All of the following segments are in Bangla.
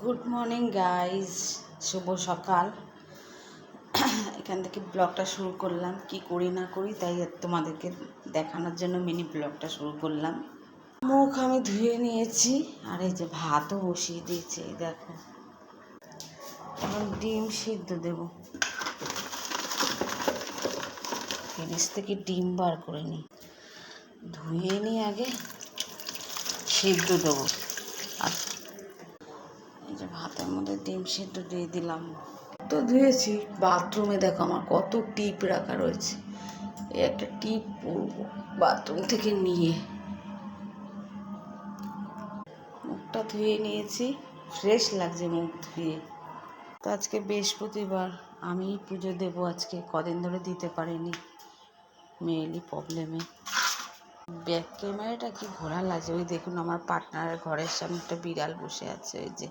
গুড মর্নিং গাইজ, শুভ সকাল। এখান থেকে ব্লগটা শুরু করলাম, কি করি না করি তাই তোমাদেরকে দেখানোর জন্য মিনি ব্লগটা শুরু করলাম। মুখ আমি ধুয়ে নিয়েছি, আর এই যে ভাতও বসিয়ে দিয়েছি। দেখো, এখন ডিম সিদ্ধ দেব। ফ্রিজ থেকে ডিম বার করে নিই, ধুয়ে নিই, আগে সিদ্ধ দেবো। আর এই যে ভাতের মধ্যে ডিম সিদ্ধ দিয়ে দিলাম। তো ধুয়েছি। বাথরুমে দেখো আমার কত টিপ রাখা রয়েছে। এই একটা টিপ পরবো বাথরুম থেকে নিয়ে। মুখটা ধুয়ে নিয়েছি, ফ্রেশ লাগছে মুখ ধুয়ে। তো আজকে বৃহস্পতিবার, আমি পুজো দেবো আজকে। কদিন ধরে দিতে পারিনি, মেয়েলি প্রবলেমে। ব্যাক ক্যামেরাটা কি ঘোরা লাগছে। ওই দেখুন, আমার পার্টনারের ঘরের সামনে একটা বিড়াল বসে আছে। ওই যে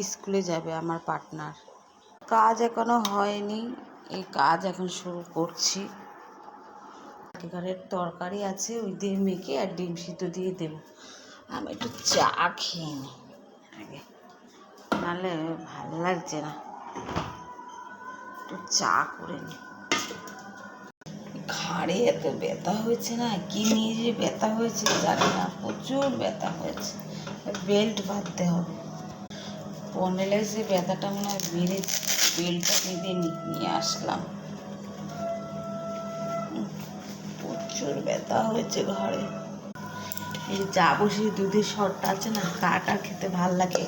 স্কুলে যাবে আমার পার্টনার। কাজ এখনো হয়নি, এই কাজ এখন শুরু করছি। ঘরের তরকারি আছে, ওই দিয়ে মেখে আর ডিম সিদ্ধ দিয়ে দেবো। আমি একটু চা খেয়ে নিই আগে, নাহলে ভালো লাগছে না। একটু চা করে নিই। ঘাড়ে এত ব্যথা হয়েছে না, কি নিয়ে যে ব্যথা হয়েছে জানি না, প্রচুর ব্যথা হয়েছে। বেল্ট বাঁধতে হবে। পনেলেসে ব্যথাটা মনে হয় বেড়েছে, বেল্টটা বেঁধে নিয়ে আসলাম। প্রচুর ব্যথা হয়েছে ঘাড়ে। এই চা বসিয়ে দুধের শরটা আছে না, কার খেতে ভাল লাগে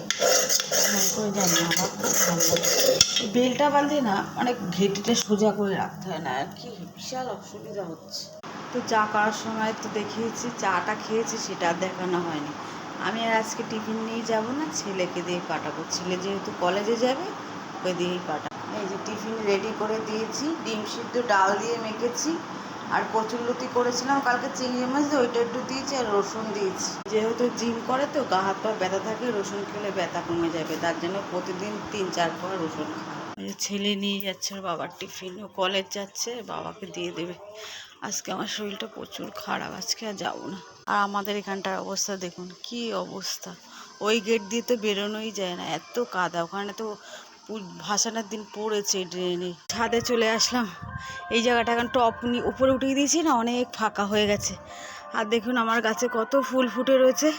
মনে করে জানি না, আমার খুব ভালো লাগে। বেলটা বাঁধলে না অনেক ঘেঁটিটা সোজা করে রাখতে হয় না, আর কি বিশাল অসুবিধা হচ্ছে। তো চা করার সময় তো দেখিয়েছি, চাটা খেয়েছি, সেটা আর দেখানো হয়নি। আমি আর আজকে টিফিন নিয়ে যাব না, ছেলেকে দিয়ে পাঠাবো। ছেলে যেহেতু কলেজে যাবে, ওই দিয়েই পাঠাবো। এই যে টিফিন রেডি করে দিয়েছি, ডিম সিদ্ধ ডাল দিয়ে মেখেছি, আর কচুরলতি করেছিলাম কালকে চিংড়ি মাছ দিয়ে, ওইটা একটু দিয়েছি, আর রসুন দিয়েছি। যেহেতু জিম করে তো গা হাত পা ব্যথা থাকে, রসুন খেলে ব্যথা কমে যাবে, তার জন্য প্রতিদিন 3-4 কোয়া রসুন খায়। ছেলে নিয়ে যাচ্ছে ওর বাবার টিফিন, ও কলেজ যাচ্ছে, বাবাকে দিয়ে দেবে। আজকে আমার শরীরটা প্রচুর খারাপ, আজকে আর যাবো না। আর আমাদের এখানটার অবস্থা দেখুন, কি অবস্থা। ওই গেট দিয়ে তো বেরোনোই যায় না, এত কাদা। ওখানে তো ভাসানের দিন পড়েছে ড্রেনে। ছাদে চলে আসলাম। এই জায়গাটা এখন টপ উপরে উঠিয়ে দিয়েছি না, অনেক ফাঁকা হয়ে গেছে। আর দেখুন আমার গাছে কত ফুল ফুটে রয়েছে।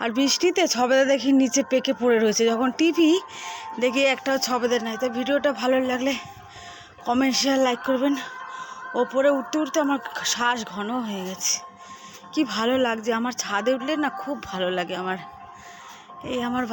আর বৃষ্টিতে ছবেদা দেখি নিচে পেকে পড়ে রয়েছে। যখন টিভি দেখি একটাও ছবেদা নাই। তো ভিডিওটা ভালো লাগলে কমেন্ট, শেয়ার, লাইক করবেন। ওপরে উঠতে উঠতে আমার শ্বাস ঘন হয়ে গেছে। কি ভালো লাগছে, আমার ছাদে উঠলে না খুব ভালো লাগে আমার। এই আমার